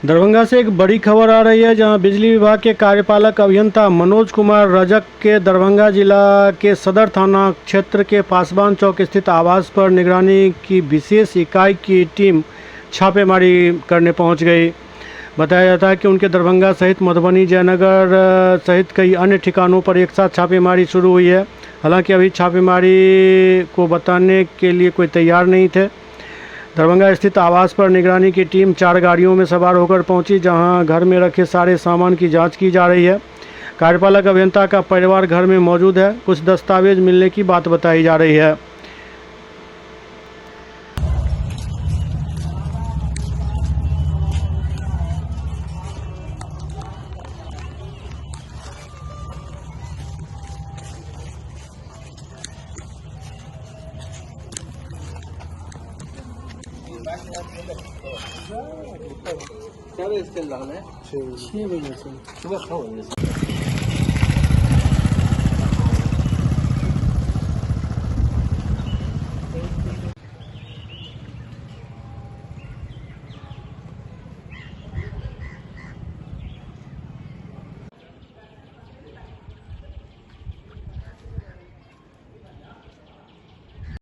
दरभंगा से एक बड़ी खबर आ रही है, जहां बिजली विभाग के कार्यपालक अभियंता मनोज कुमार रजक के दरभंगा जिला के सदर थाना क्षेत्र के पासवान चौक स्थित आवास पर निगरानी की विशेष इकाई की टीम छापेमारी करने पहुंच गई। बताया जाता है कि उनके दरभंगा सहित मधुबनी, जयनगर सहित कई अन्य ठिकानों पर एक साथ छापेमारी शुरू हुई है। हालांकि अभी छापेमारी को बताने के लिए कोई तैयार नहीं थे। दरभंगा स्थित आवास पर निगरानी की टीम 4 गाड़ियों में सवार होकर पहुंची, जहां घर में रखे सारे सामान की जांच की जा रही है। कार्यपालक अभियंता का परिवार घर में मौजूद है। कुछ दस्तावेज मिलने की बात बताई जा रही है। क्या बजे चल रहा है? 6 बजे से सुबह 6 बजे से।